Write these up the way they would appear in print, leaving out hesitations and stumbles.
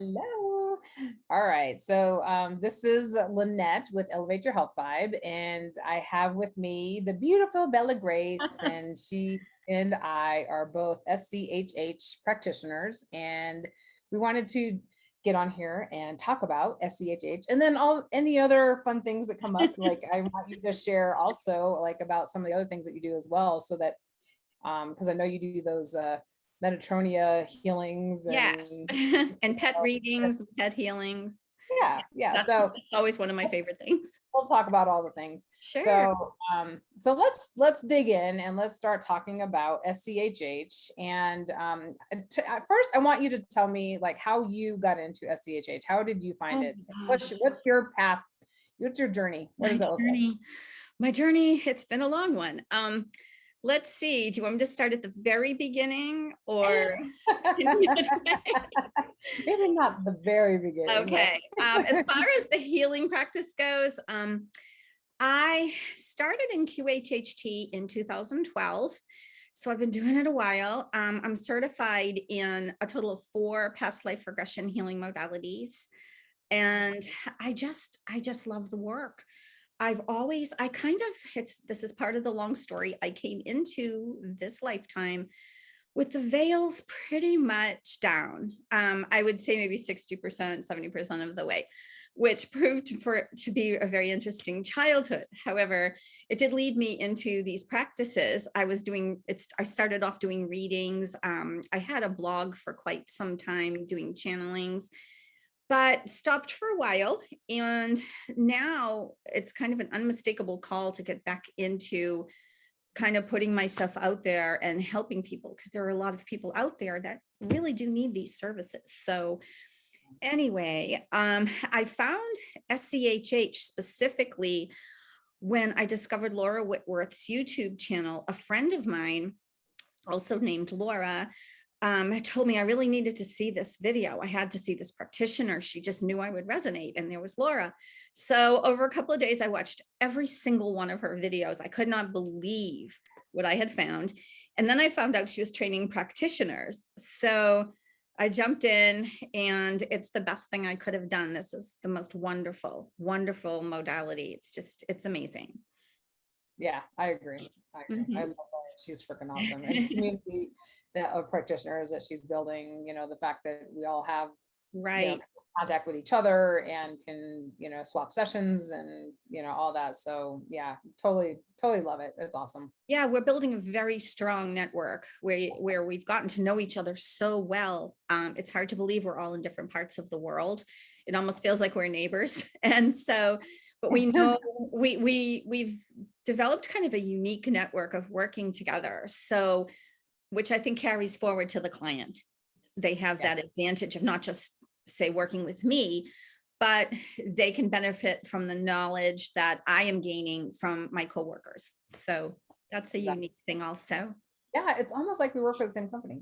Hello. All right. So this is Lanette with Elevate Your Health Vibe, and I have with me the beautiful Bella Grace, and she and I are both SCHH practitioners, and we wanted to get on here and talk about SCHH, and then any other fun things that come up. Like I want you to share also, like about some of the other things that you do as well, so that because I know you do those Metatronia healings Yes. and And pet readings, pet healings. yeah. That's, So that's always one of my favorite things. we'll talk about all the things. Sure. So let's dig in and let's start talking about SCHH. And first, I want you to tell me like how you got into SCHH. How did you find Oh it? my gosh. What's your path? What's your journey? What My does it look like? journey. My journey, it's been a long one. Let's see. Do you want me to start at the very beginning or midway? Maybe not the very beginning, but Okay. As far as the healing practice goes, I started in QHHT in 2012. So I've been doing it a while. I'm certified in a total of 4 past life regression healing modalities. And I just love the work. This is part of the long story. I came into this lifetime with the veils pretty much down. I would say maybe 60%, 70% of the way, which proved to be a very interesting childhood. However, it did lead me into these practices. I started off doing readings. I had a blog for quite some time doing channelings, but stopped for a while. And now it's kind of an unmistakable call to get back into kind of putting myself out there and helping people, because there are a lot of people out there that really do need these services. So anyway, I found SCHH specifically when I discovered Laura Whitworth's YouTube channel. A friend of mine, also named Laura, told me I really needed to see this video. I had to see this practitioner. She just knew I would resonate. And there was Laura. So over a couple of days, I watched every single one of her videos. I could not believe what I had found. And then I found out she was training practitioners. So I jumped in, and it's the best thing I could have done. This is the most wonderful, wonderful modality. It's amazing. yeah, I agree. Mm-hmm. I love her. She's freaking awesome. And the community of practitioners that she's building, the fact that we all have, Right. contact with each other and can, swap sessions and, all that. So yeah, totally love it. It's awesome. Yeah, we're building a very strong network where we've gotten to know each other so well. It's hard to believe we're all in different parts of the world. It almost feels like we're neighbors. And so, but we know we've developed kind of a unique network of working together. So, which I think carries forward to the client. They have Yeah. that advantage of not just, say, working with me, but they can benefit from the knowledge that I am gaining from my coworkers. So that's a unique thing also. Yeah, it's almost like we work for the same company.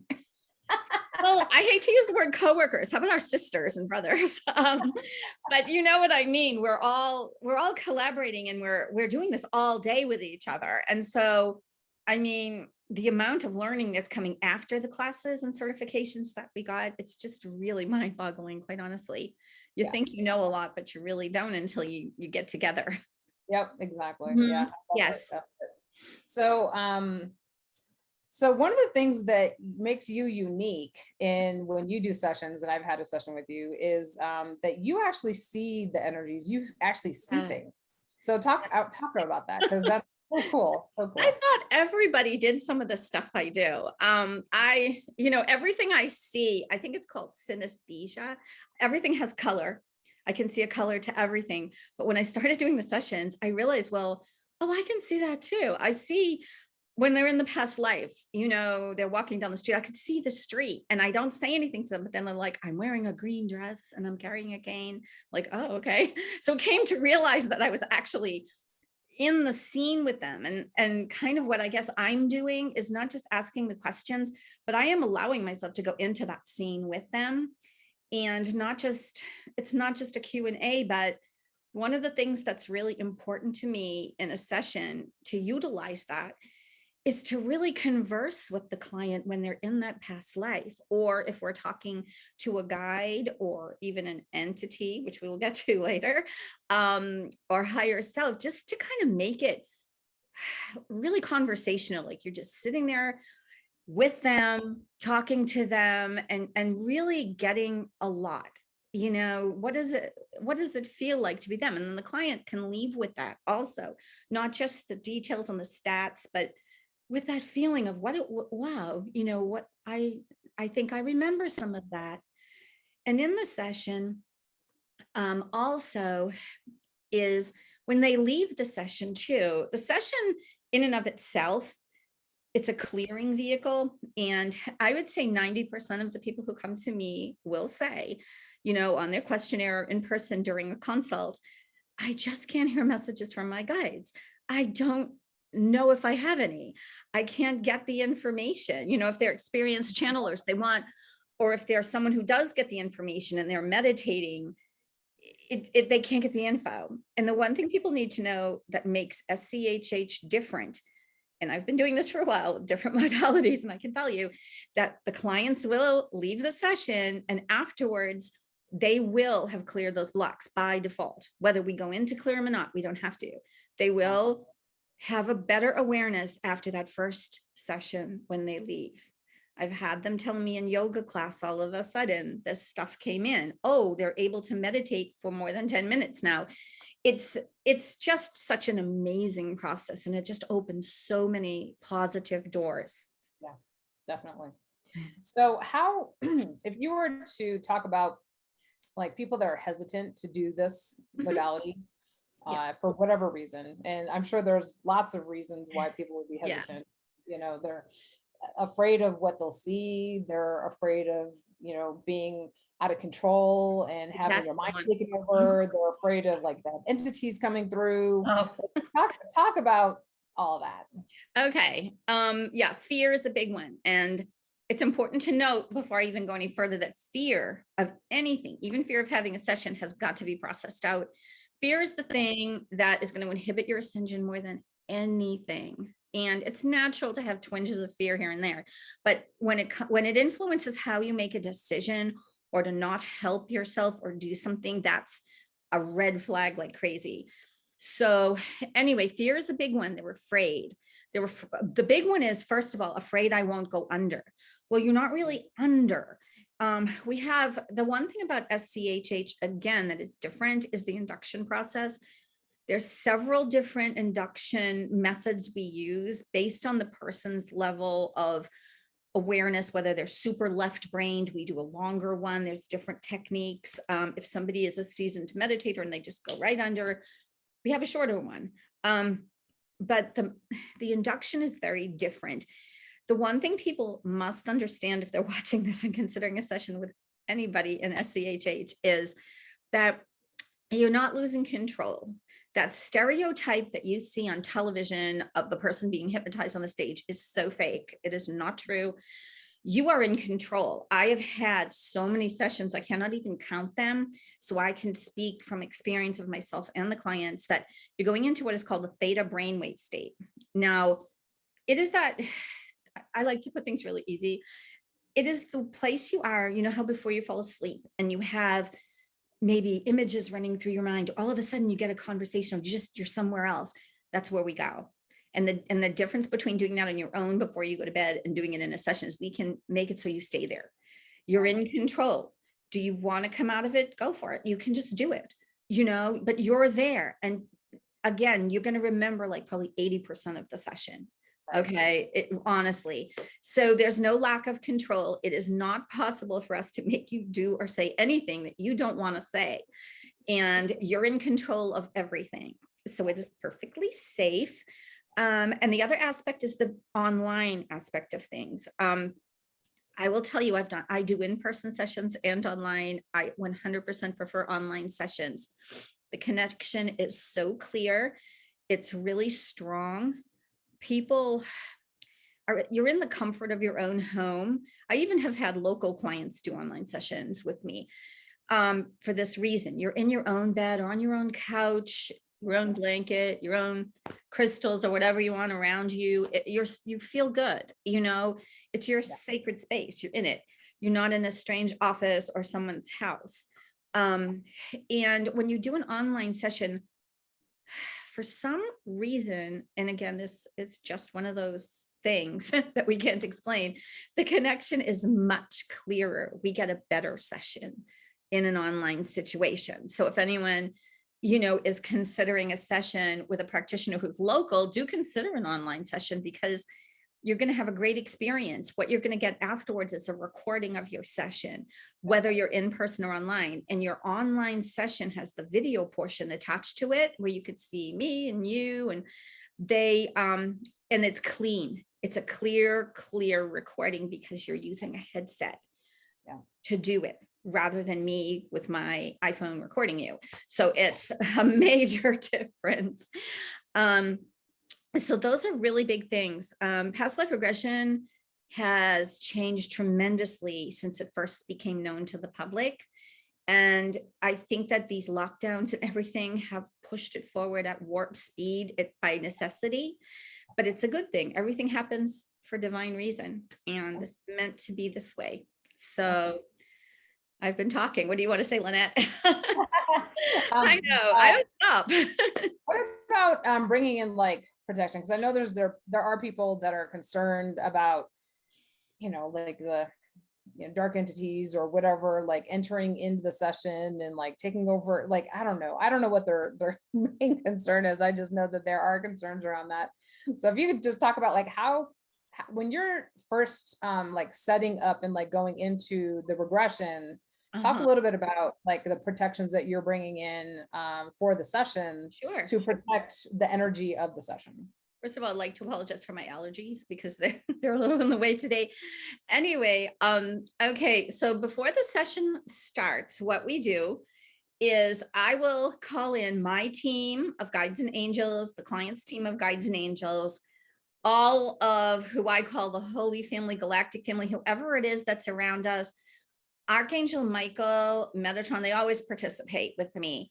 Well, I hate to use the word coworkers. How about our sisters and brothers? But you know what I mean. We're all collaborating, and we're doing this all day with each other. And so, I mean, the amount of learning that's coming after the classes and certifications that we got, it's just really mind-boggling, quite honestly. You think you know a lot, but you really don't until you get together. Yep, exactly. Mhm. Yeah. Yes. So, so one of the things that makes you unique in when you do sessions, and I've had a session with you, is that you actually see the energies. You actually see things. So talk about that, because that's so cool. So cool. I thought everybody did some of the stuff I do. Everything I see, I think it's called synesthesia. Everything has color. I can see a color to everything. But when I started doing the sessions, I realized, well, oh, I can see that too. I see when they're in the past life, they're walking down the street. I could see the street, and I don't say anything to them, but then they're like, I'm wearing a green dress and I'm carrying a cane. Like, oh, okay. So came to realize that I was actually in the scene with them, and kind of what I guess I'm doing is not just asking the questions, but I am allowing myself to go into that scene with them. And it's not just a Q&A, but one of the things that's really important to me in a session to utilize that is to really converse with the client when they're in that past life, or if we're talking to a guide or even an entity, which we will get to later, or higher self, just to kind of make it really conversational, like you're just sitting there with them, talking to them, and really getting a lot. What does it feel like to be them? And then the client can leave with that also, not just the details on the stats, but with that feeling of wow, what I think I remember some of that. And in the session, also is when they leave the session too, the session in and of itself, it's a clearing vehicle. And I would say 90% of the people who come to me will say, on their questionnaire in person during a consult, I just can't hear messages from my guides. I don't know if I have any. I can't get the information. If they're experienced channelers, they want, or if they're someone who does get the information and they're meditating, they can't get the info. And the one thing people need to know that makes SCHH different, and I've been doing this for a while, different modalities, and I can tell you that the clients will leave the session and afterwards they will have cleared those blocks by default. Whether we go in to clear them or not, we don't have to. They will have a better awareness after that first session when they leave. I've had them tell me in yoga class, all of a sudden, this stuff came in. Oh, they're able to meditate for more than 10 minutes now. It's just such an amazing process, and it just opens so many positive doors. Yeah, definitely. So how, if you were to talk about like people that are hesitant to do this modality, Yes. for whatever reason, and I'm sure there's lots of reasons why people would be hesitant. They're afraid of what they'll see. They're afraid of, being out of control and having That's their mind the one. taken over. They're afraid of like the entities coming through. Oh, Talk about all that. okay. Yeah, fear is a big one. And it's important to note before I even go any further that fear of anything, even fear of having a session, has got to be processed out. Fear is the thing that is going to inhibit your ascension more than anything. And it's natural to have twinges of fear here and there. But when it influences how you make a decision or to not help yourself or do something, that's a red flag like crazy. So anyway, fear is a big one. They're afraid. The big one is, first of all, afraid I won't go under. Well, you're not really under. We have the one thing about SCHH, again, that is different is the induction process. There's several different induction methods we use based on the person's level of awareness, whether they're super left-brained, we do a longer one. There's different techniques. If somebody is a seasoned meditator and they just go right under, we have a shorter one. But the induction is very different. The one thing people must understand if they're watching this and considering a session with anybody in SCHH is that you're not losing control. That stereotype that you see on television of the person being hypnotized on the stage is so fake. It is not true. You are in control. I have had so many sessions, I cannot even count them. So I can speak from experience of myself and the clients that you're going into what is called the theta brainwave state. Now, it is that, I like to put things really easy. It is the place you are, how before you fall asleep and you have maybe images running through your mind, all of a sudden you get a conversation, you're somewhere else. That's where we go. And the difference between doing that on your own before you go to bed and doing it in a session is we can make it so you stay there. You're in control. Do you want to come out of it? Go for it. You can just do it, but you're there. And again, you're going to remember like probably 80% of the session. Okay. Honestly. So there's no lack of control. It is not possible for us to make you do or say anything that you don't want to say. And you're in control of everything. So it is perfectly safe. And the other aspect is the online aspect of things. I will tell you, I do in-person sessions and online. I 100% prefer online sessions. The connection is so clear. It's really strong. You're in the comfort of your own home. I even have had local clients do online sessions with me for this reason. You're in your own bed or on your own couch. your own blanket, your own crystals or whatever you want around you. You feel good, you know, it's your sacred space. You're in it. You're not in a strange office or someone's house. And when you do an online session, for some reason, and again, this is just one of those things that we can't explain, the connection is much clearer. We get a better session in an online situation. So if anyone, you know, is considering a session with a practitioner who's local, do consider an online session, because you're going to have a great experience. What you're going to get afterwards is a recording of your session, whether you're in person or online. And your online session has the video portion attached to it, where you could see me and you, and and it's clean. It's a clear recording, because you're using a headset to do it, rather than me with my iPhone recording you. So it's a major difference. So those are really big things. Past life regression has changed tremendously since it first became known to the public. And I think that these lockdowns and everything have pushed it forward at warp speed by necessity, but it's a good thing. Everything happens for divine reason, and it's meant to be this way. So I've been talking. What do you want to say, Lanette? I know, I don't stop. What about bringing in like protection? Because I know there are people that are concerned about, you know, like the dark entities or whatever, like entering into the session and like taking over. Like, I don't know what their main concern is. I just know that there are concerns around that. So if you could just talk about like how when you're first like setting up and like going into the regression, talk a little bit about like the protections that you're bringing in for the session. Sure. To protect the energy of the session. First of all, I'd like to apologize for my allergies, because they're a little in the way today. Anyway, okay, so before the session starts, what we do is I will call in my team of guides and angels, the client's team of guides and angels, all of who I call the Holy Family, Galactic Family, whoever it is that's around us. Archangel Michael, Metatron, they always participate with me.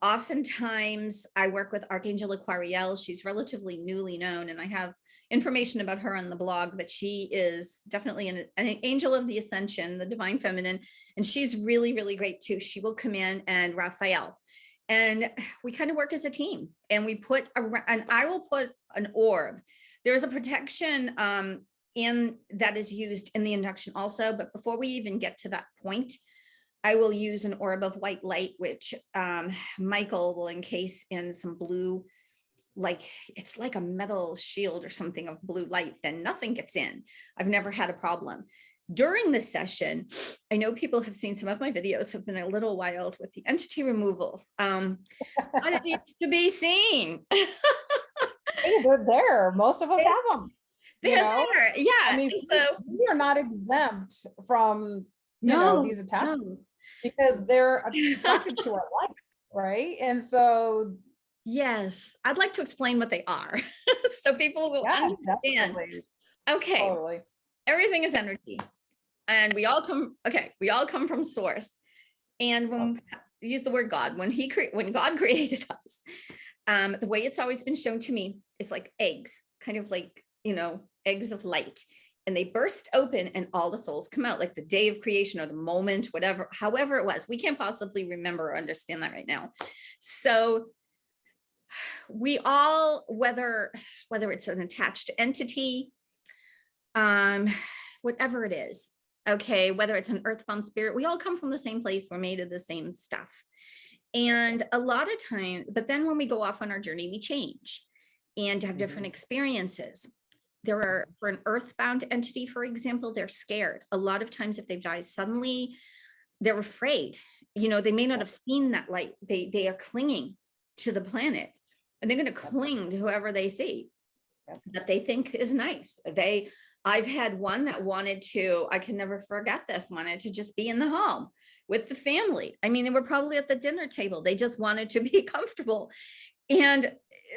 Oftentimes I work with Archangel Aquariel. She's relatively newly known, and I have information about her on the blog, but she is definitely an angel of the ascension, the divine feminine, and she's really, really great too. She will come in, and Raphael, and we kind of work as a team, and we put and I will put an orb. There's a protection in that is used in the induction also, but before we even get to that point, I will use an orb of white light, which Michael will encase in some blue, like it's like a metal shield or something of blue light. Then nothing gets in. I've never had a problem. During the session, I know people have seen some of my videos have been a little wild with the entity removals. But it needs to be seen. Hey, they're there. Most of us have them. They're there. Yeah. I mean, so we are not exempt from these attachments, because they're attracted to our life, right? And so yes, I'd like to explain what they are so people will understand. Definitely. Okay. Totally. Everything is energy, and we all come from source. And when we use the word God, when God created us, the way it's always been shown to me is like eggs, kind of like, eggs of light. And they burst open and all the souls come out, like the day of creation or the moment, whatever, however it was. We can't possibly remember or understand that right now. So we all, whether it's an attached entity, whatever it is, okay, whether it's an earthbound spirit, we all come from the same place. We're made of the same stuff. And a lot of time, but then when we go off on our journey, we change and have different experiences. There are, for an earthbound entity, for example, they're scared. A lot of times if they die suddenly, they're afraid. They may not have seen that light. They are clinging to the planet, and they're going to cling to whoever they see that they think is nice. I've had one that wanted to, I can never forget this, wanted to just be in the home with the family. I mean, they were probably at the dinner table. They just wanted to be comfortable, and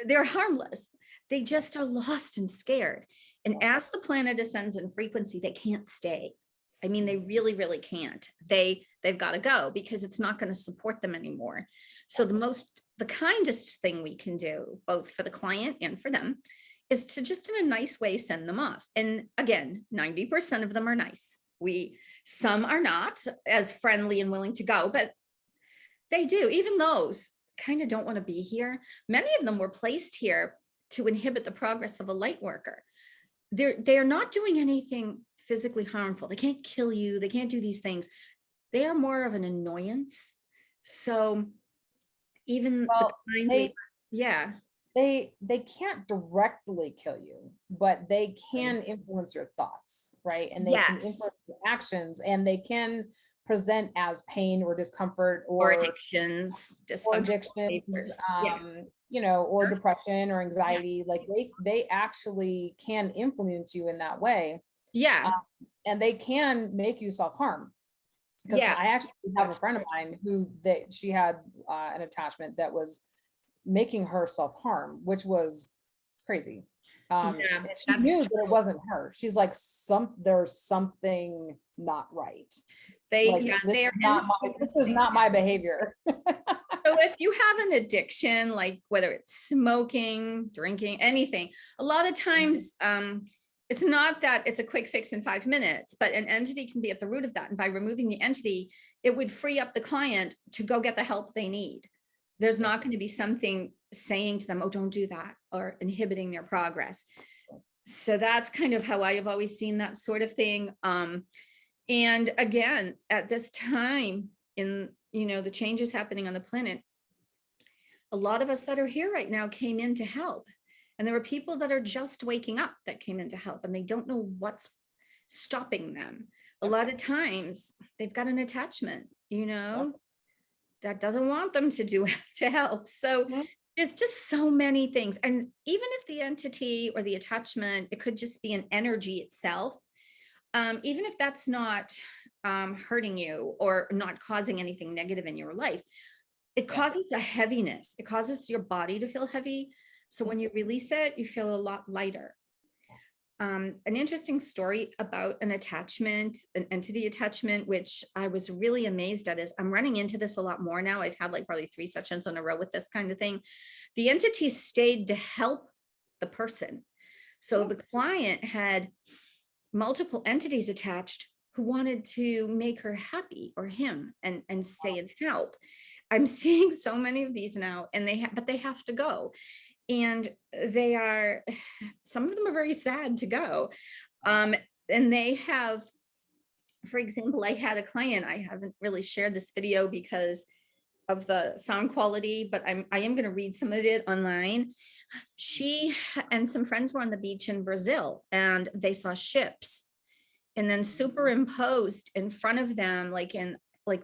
they're harmless. They just are lost and scared. And as the planet ascends in frequency, they can't stay. I mean, they really, really can't. They've got to go, because it's not going to support them anymore. So the most the kindest thing we can do, both for the client and for them, is to just in a nice way send them off. And again, 90% of them are nice. Some are not as friendly and willing to go, but they do. Even those kind of don't want to be here. Many of them were placed here to inhibit the progress of a light worker. They are not doing anything physically harmful. They can't kill you. They can't do these things. They are more of an annoyance. So even the kindly, yeah. They can't directly kill you, but they can influence your thoughts, right? And they can influence your actions, and they can present as pain or discomfort or addictions, or you know, or depression or anxiety. Like they actually can influence you in that way. Yeah. And they can make you self-harm. Because I actually have a friend of mine who she had an attachment that was making her self-harm, which was crazy. And she knew that it wasn't her. She's like, there's something not right. This is not my behavior. So if you have an addiction, like whether it's smoking, drinking, anything, a lot of times it's not that it's a quick fix in 5 minutes, but an entity can be at the root of that. And by removing the entity, it would free up the client to go get the help they need. There's not going to be something saying to them, oh, don't do that, or inhibiting their progress. So that's kind of how I have always seen that sort of thing. And again, at this time in, the changes happening on the planet, a lot of us that are here right now came in to help. And there are people that are just waking up that came in to help, and they don't know what's stopping them. A lot of times they've got an attachment, that doesn't want them to help. So there's just so many things. And even if the entity or the attachment, it could just be an energy itself. Even if that's not hurting you or not causing anything negative in your life, it causes a heaviness. It causes your body to feel heavy. So when you release it, you feel a lot lighter. An interesting story about an attachment, an entity attachment, which I was really amazed at, is I'm running into this a lot more now. I've had like probably 3 sessions in a row with this kind of thing. The entity stayed to help the person. So the client had multiple entities attached who wanted to make her happy, or him, and stay and help. I'm seeing so many of these now, and but they have to go. And some of them are very sad to go. And they have, for example, I had a client, I haven't really shared this video because of the sound quality, but I am going to read some of it online. She and some friends were on the beach in Brazil, and they saw ships, and then superimposed in front of them, like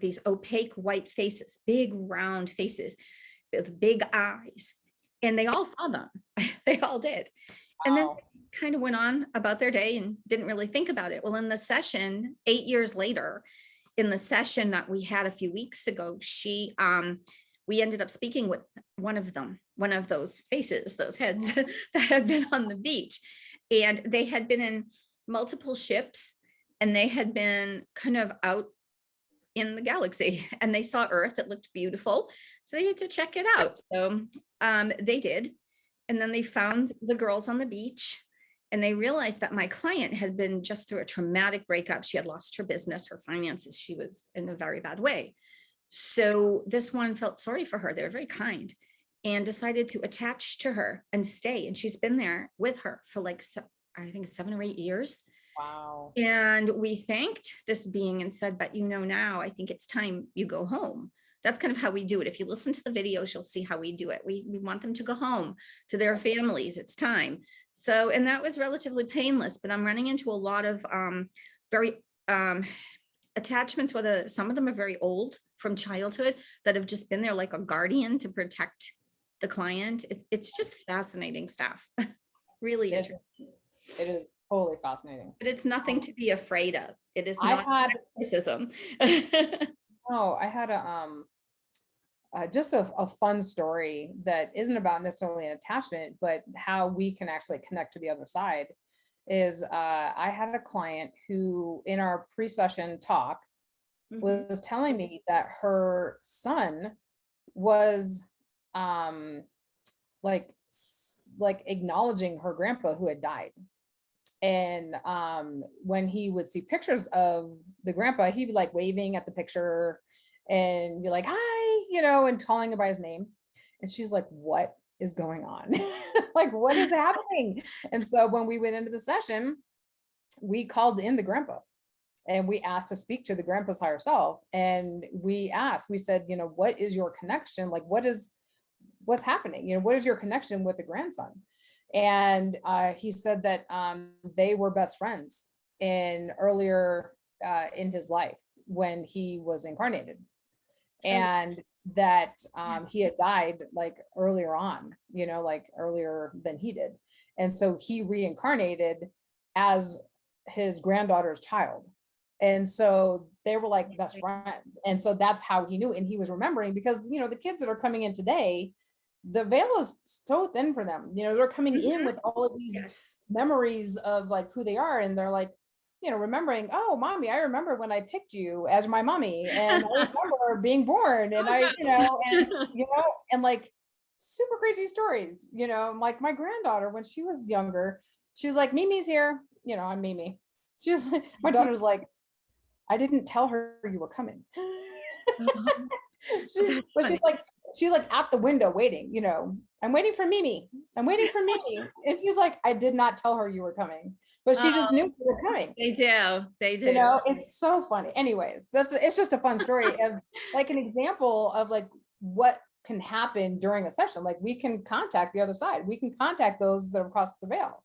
these opaque white faces, big round faces with big eyes. And they all saw them. They all did. And then kind of went on about their day and didn't really think about it. Well, in the session, 8 years later, in the session that we had a few weeks ago, we ended up speaking with one of them, one of those faces, those heads that had been on the beach. And they had been in multiple ships, and they had been kind of out in the galaxy, and they saw Earth. It looked beautiful. So they had to check it out. So they did. And then they found the girls on the beach, and they realized that my client had been just through a traumatic breakup. She had lost her business, her finances. She was in a very bad way. So this one felt sorry for her. They were very kind, and decided to attach to her and stay. And she's been there with her for like, I think 7 or 8 years. Wow. And we thanked this being and said, but now I think it's time you go home. That's kind of how we do it. If you listen to the videos, you'll see how we do it. We want them to go home to their families. It's time. So, and that was relatively painless, but I'm running into a lot of very attachments, whether some of them are very old from childhood, that have just been there like a guardian to protect the client. It's just fascinating stuff. Really interesting. It is totally fascinating. But it's nothing to be afraid of. It is not criticism. No, I had just a fun story that isn't about necessarily an attachment, but how we can actually connect to the other side. Is I had a client who, in our pre-session talk, was telling me that her son was like acknowledging her grandpa who had died. And when he would see pictures of the grandpa, he'd be like waving at the picture and be like, hi, and calling him by his name. And she's like, what is going on? Like, what is happening? And so when we went into the session, we called in the grandpa and we asked to speak to the grandpa's higher self. And we said, what is your connection? Like, what's happening? What is your connection with the grandson? And he said that they were best friends earlier in his life when he was incarnated, and that he had died like earlier on, like earlier than he did. And so he reincarnated as his granddaughter's child. And so they were like best friends. And so that's how he knew. And he was remembering because, the kids that are coming in today, the veil is so thin for them. They're coming in with all of these memories of like who they are. And they're like, remembering, oh, mommy, I remember when I picked you as my mommy, and I remember being born, and and like super crazy stories, like my granddaughter, when she was younger, she's like, Mimi's here, I'm Mimi. She's like, my daughter's like, I didn't tell her you were coming. She's like at the window waiting, I'm waiting for Mimi. I'm waiting for Mimi. And she's like, I did not tell her you were coming, but she just knew you were coming. They do. It's so funny. Anyways, it's just a fun story of like an example of like what can happen during a session. Like we can contact the other side. We can contact those that have crossed the veil.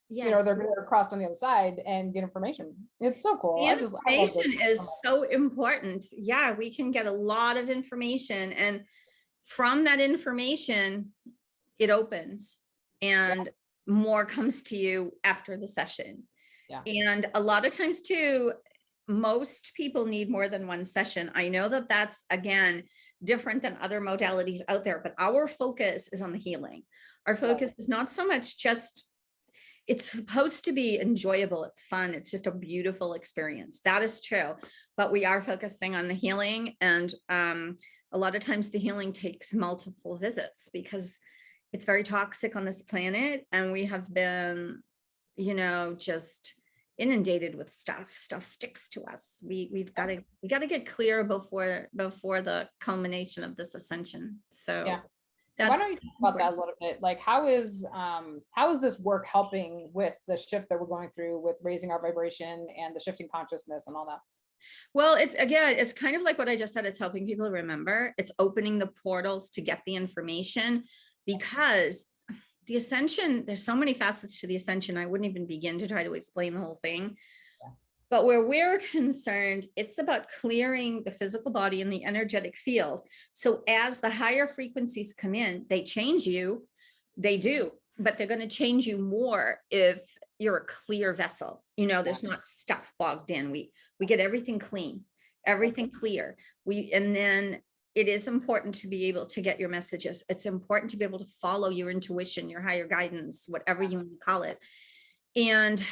Yes. They're crossed on the other side and get information. It's so cool. The information is so important. Yeah, we can get a lot of information, and from that information, it opens and more comes to you after the session. Yeah. And a lot of times too, most people need more than one session. I know that that's, again, different than other modalities out there, but our focus is on the healing. Our focus is not so much just, it's supposed to be enjoyable. It's fun. It's just a beautiful experience. That is true. But we are focusing on the healing. And a lot of times the healing takes multiple visits because it's very toxic on this planet. And we have been, just inundated with stuff sticks to us. We got to get clear before the culmination of this ascension. So yeah. Why don't you talk about that a little bit? Like, how is this work helping with the shift that we're going through with raising our vibration and the shifting consciousness and all that? Well, it's kind of like what I just said. It's helping people remember. It's opening the portals to get the information, because the ascension, there's so many facets to the ascension. I wouldn't even begin to try to explain the whole thing. But where we're concerned, it's about clearing the physical body and the energetic field. So as the higher frequencies come in, they change you. They do, but they're going to change you more if you're a clear vessel. There's not stuff bogged in. We get everything clean, everything clear. And then it is important to be able to get your messages. It's important to be able to follow your intuition, your higher guidance, whatever you want to call it. And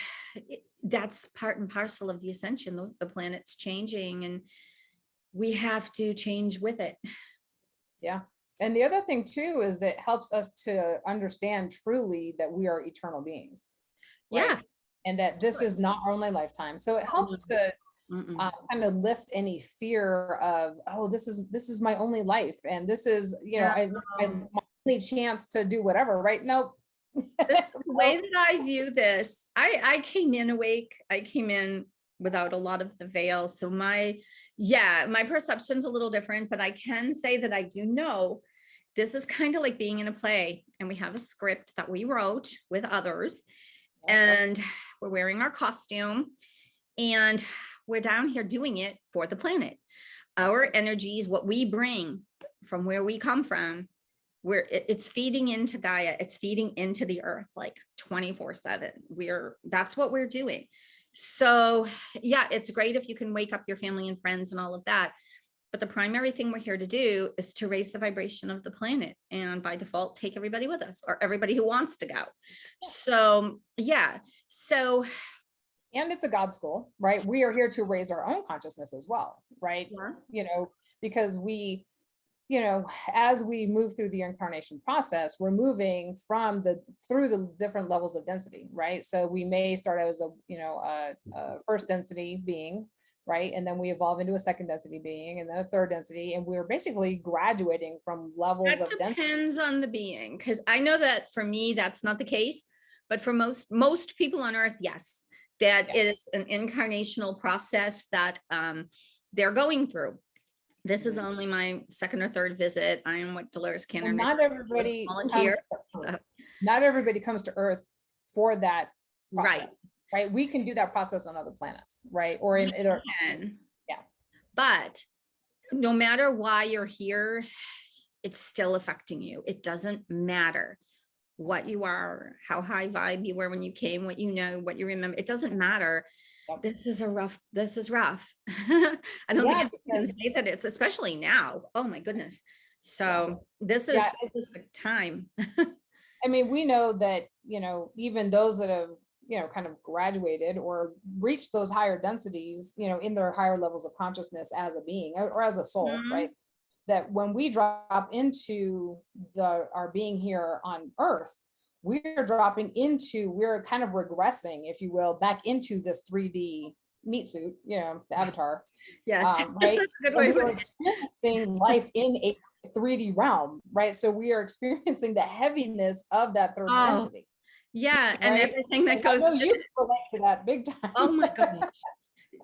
that's part and parcel of the ascension. The planet's changing and we have to change with it. Yeah. And the other thing too, is that it helps us to understand truly that we are eternal beings. Right? Yeah. And that this is not our only lifetime. So it helps to kind of lift any fear of, oh, this is my only life. And this is, my only chance to do whatever. Right. Nope. The way that I view this, I came in awake. I came in without a lot of the veil. So my perception's a little different, but I can say that I do know this is kind of like being in a play, and we have a script that we wrote with others, and we're wearing our costume and we're down here doing it for the planet. Our energies, what we bring from where we come from, it's feeding into Gaia, it's feeding into the earth like 24/7. That's what we're doing. So yeah, it's great if you can wake up your family and friends and all of that. But the primary thing we're here to do is to raise the vibration of the planet, and by default, take everybody with us, or everybody who wants to go. So yeah. And it's a God school, right? We are here to raise our own consciousness as well, right? Yeah. Because we as we move through the incarnation process, we're moving through the different levels of density, right? So we may start as a first density being, right? And then we evolve into a second density being, and then a third density. And we're basically graduating from levels of density. Depends on the being, because I know that for me, that's not the case. But for most people on Earth, yes, that it is an incarnational process that they're going through. This is only my second or third visit. I am what Dolores Cannon. Not everybody comes to Earth for that process, right? We can do that process on other planets, right? Or in either. But no matter why you're here, it's still affecting you. It doesn't matter what you are, how high vibe you were when you came, what you know, what you remember. It doesn't matter. This is rough. I don't think I can say that it's, especially now. Oh my goodness. So this is the time. I mean, we know that, even those that have, kind of graduated or reached those higher densities, in their higher levels of consciousness as a being or as a soul, right? That when we drop into our being here on Earth, we're kind of regressing, if you will, back into this 3D meat suit, the avatar. Yes. Right. We're experiencing life in a 3D realm, right? So we are experiencing the heaviness of that third density. Yeah. Right? And everything that goes. I know you relate to that big time. Oh my goodness.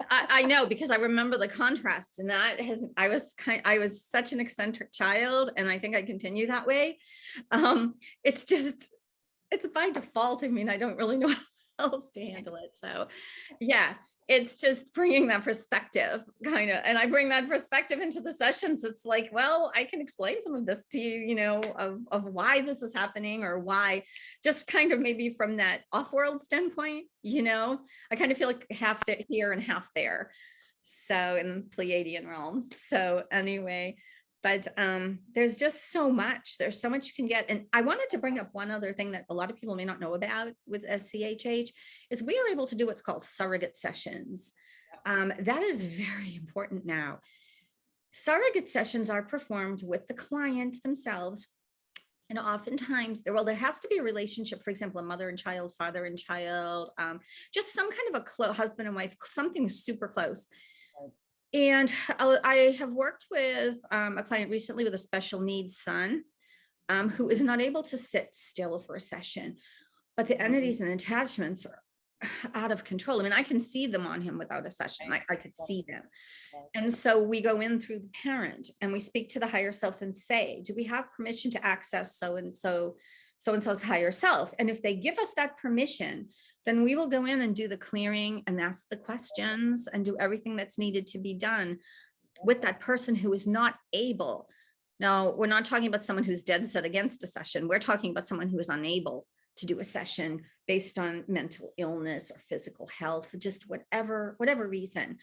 I know, because I remember the contrast, and I was such an eccentric child, and I think I continue that way. It's by default. I mean, I don't really know how else to handle it. So yeah, it's just bringing that perspective kind of, and I bring that perspective into the sessions. It's like, well, I can explain some of this to you, of why this is happening, or why, just kind of maybe from that off-world standpoint, I kind of feel like half here and half there. So in Pleiadian realm. So anyway, but there's just so much. There's so much you can get. And I wanted to bring up one other thing that a lot of people may not know about with SCHH is we are able to do what's called surrogate sessions. That is very important now. Surrogate sessions are performed with the client themselves. And oftentimes, there has to be a relationship, for example, a mother and child, father and child, just some kind of a husband and wife, something super close. And I have worked with a client recently with a special needs son who is not able to sit still for a session, but the entities and attachments are out of control. I mean, I can see them on him without a session. I could see them. And so we go in through the parent and we speak to the higher self and say, do we have permission to access so-and-so's higher self? And if they give us that permission, then we will go in and do the clearing and ask the questions and do everything that's needed to be done with that person who is not able. Now, we're not talking about someone who's dead set against a session. We're talking about someone who is unable to do a session based on mental illness or physical health, just whatever reason.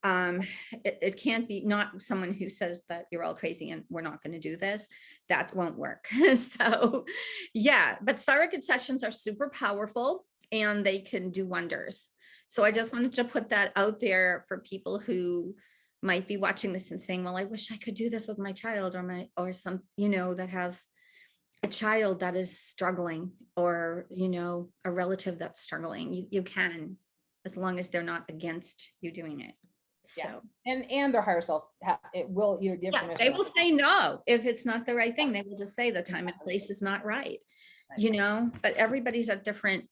It can't be not someone who says that you're all crazy and we're not going to do this. That won't work. So yeah, but surrogate sessions are super powerful and they can do wonders. So I just wanted to put that out there for people who might be watching this and saying, well, I wish I could do this with my child or some, that have a child that is struggling or, a relative that's struggling. You can, as long as they're not against you doing it. So, and their higher self, it will give permission. They will say no if it's not the right thing. They will just say the time and place is not right. But everybody's at different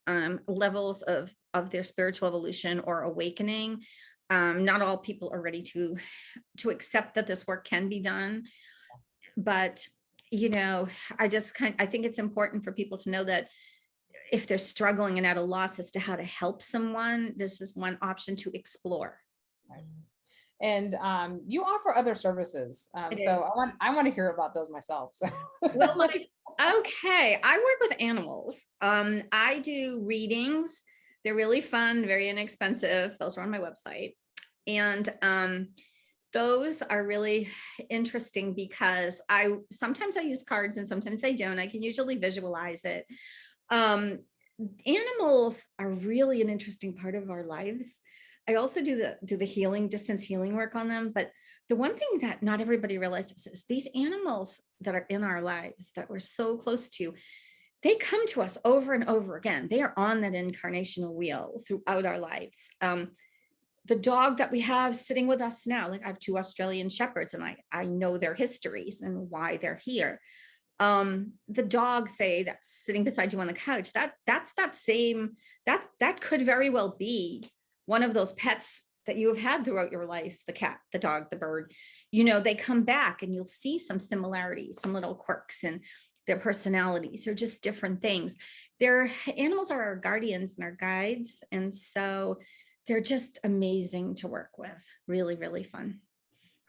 levels of their spiritual evolution or awakening. Not all people are ready to accept that this work can be done. But, I think it's important for people to know that if they're struggling and at a loss as to how to help someone, this is one option to explore. Right. And you offer other services. So I want to hear about those myself. So. Well, okay. I work with animals. I do readings. They're really fun, very inexpensive. Those are on my website. And those are really interesting because sometimes I use cards and sometimes I don't. I can usually visualize it. Animals are really an interesting part of our lives. I also do the healing, distance healing work on them. But the one thing that not everybody realizes is these animals that are in our lives that we're so close to, they come to us over and over again. They are on that incarnational wheel throughout our lives. The dog that we have sitting with us now, like I have 2 Australian Shepherds, and I know their histories and why they're here. The dog, say, that's sitting beside you on the couch, that could very well be one of those pets that you have had throughout your life, the cat, the dog, the bird. They come back and you'll see some similarities, some little quirks in their personalities, or just different things. Their animals are our guardians and our guides. And so they're just amazing to work with. Really, really fun.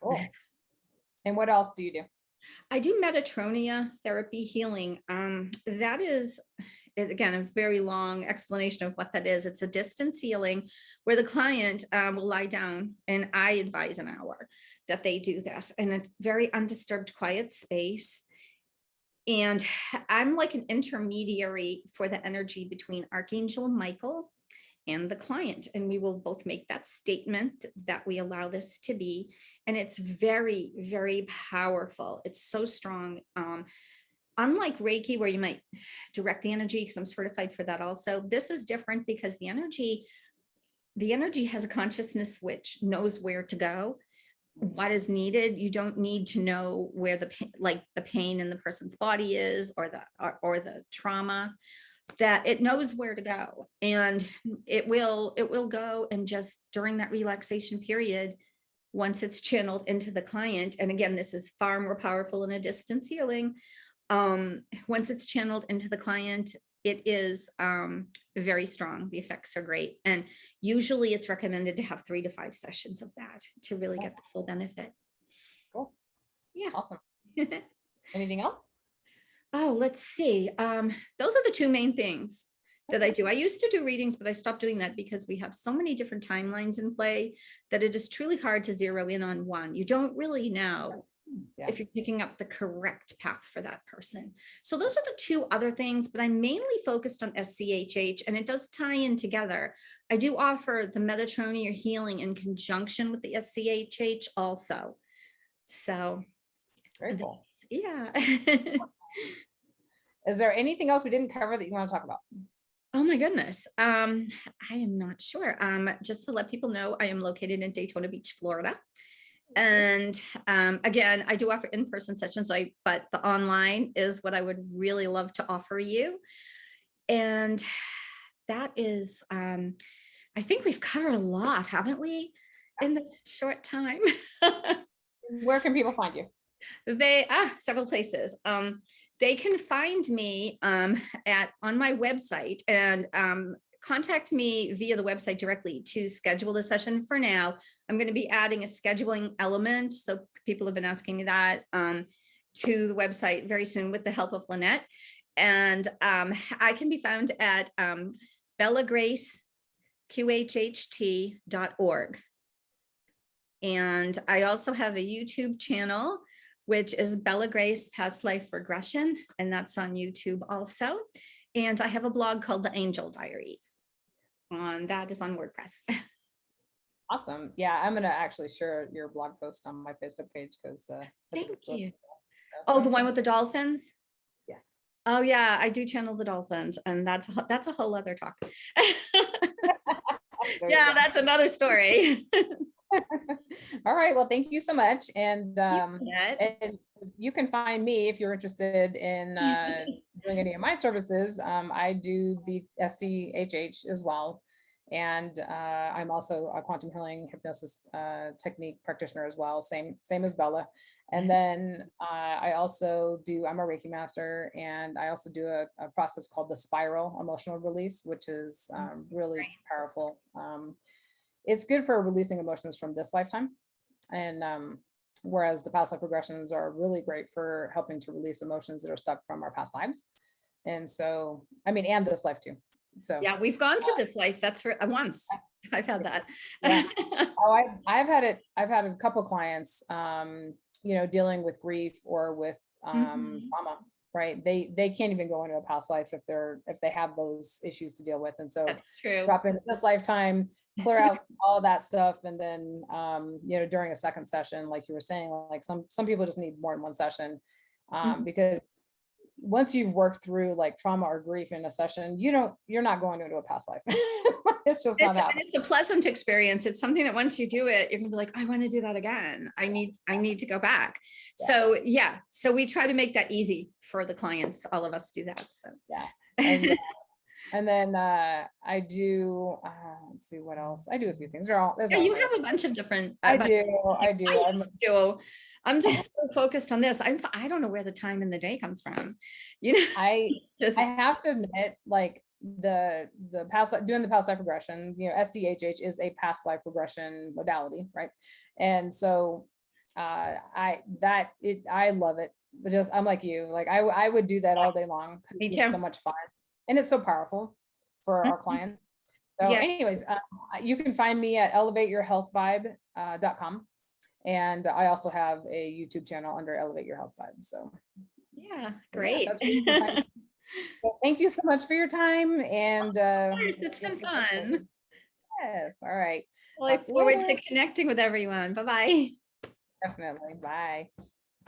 Cool. And what else do you do? I do metatronia therapy healing. That is, again, a very long explanation of what that is. It's a distance healing where the client will lie down, and I advise an hour that they do this in a very undisturbed, quiet space. And I'm like an intermediary for the energy between Archangel Michael and the client. And we will both make that statement that we allow this to be. And it's very, very powerful. It's so strong. Unlike Reiki, where you might direct the energy, because I'm certified for that also, this is different because the energy has a consciousness which knows where to go, what is needed. You don't need to know where the pain in the person's body is, or the trauma. That it knows where to go, and it will go. And just during that relaxation period, once it's channeled into the client, and again, this is far more powerful in a distance healing. Once it's channeled into the client, it is very strong. The effects are great. And usually it's recommended to have 3 to 5 sessions of that to really get the full benefit. Cool. Yeah. Awesome. Anything else? Oh, let's see. Those are the 2 main things that I do. I used to do readings, but I stopped doing that because we have so many different timelines in play that it is truly hard to zero in on one. You don't really know if you're picking up the correct path for that person. So those are the 2 other things, but I'm mainly focused on SCHH, and it does tie in together. I do offer the metatronia healing in conjunction with the SCHH also. So very cool. Yeah. Is there anything else we didn't cover that you want to talk about? Oh my goodness. I am not sure. Just to let people know, I am located in Daytona Beach, Florida. And again, I do offer in-person sessions, but the online is what I would really love to offer you. And that is, I think we've covered a lot, haven't we, in this short time? Where can people find you? Several places. They can find me on my website, and contact me via the website directly to schedule the session. For now, I'm going to be adding a scheduling element. So people have been asking me that to the website very soon with the help of Lanette. And I can be found at bellagraceqhht.org. And I also have a YouTube channel, which is Bella Grace Past Life Regression, and that's on YouTube also. And I have a blog called The Angel Diaries, and that is on WordPress. Awesome. Yeah, I'm going to actually share your blog post on my Facebook page because thank you. Oh, the one with the dolphins? Yeah. Oh yeah, I do channel the dolphins, and that's a whole other talk. Yeah, that's another story. All right. Well, thank you so much. And you can find me if you're interested in doing any of my services. I do the SCHH as well. And I'm also a quantum healing hypnosis technique practitioner as well. Same as Bella. And then I'm a Reiki master, and I also do a process called the spiral emotional release, which is really powerful. It's good for releasing emotions from this lifetime. And whereas the past life regressions are really great for helping to release emotions that are stuck from our past lives. And so, and this life too. So yeah, we've gone to this life. That's for once. I've had that. Yeah. Oh, I've had it. I've had a couple clients, dealing with grief or with trauma. Right. They can't even go into a past life if they have those issues to deal with. And so that's true. Drop into this lifetime, clear out all that stuff. And then, during a second session, like you were saying, like some people just need more than one session, because once you've worked through like trauma or grief in a session, you're not going into a past life. It's just not happening. It's a pleasant experience. It's something that once you do it, you're gonna be like, I want to do that again. I need to go back. Yeah. So yeah. So we try to make that easy for the clients. All of us do that. So yeah. And then I do, let's see what else. I do a few things. You have a bunch of different. I do. I'm just so focused on this. I don't know where the time in the day comes from. I have to admit, like the past, doing the past life regression, SCHH is a past life regression modality, right? And so I love it. But just, I'm like you, like I would do that all day long. Me too. It's so much fun. And it's so powerful for our clients. So anyways, you can find me at elevateyourhealthvibe.com. And I also have a YouTube channel under Elevate Your Health Vibe. So great. So thank you so much for your time. And of course, it's been fun. Yes. All right. I look forward to connecting with everyone. Bye-bye. Definitely. Bye.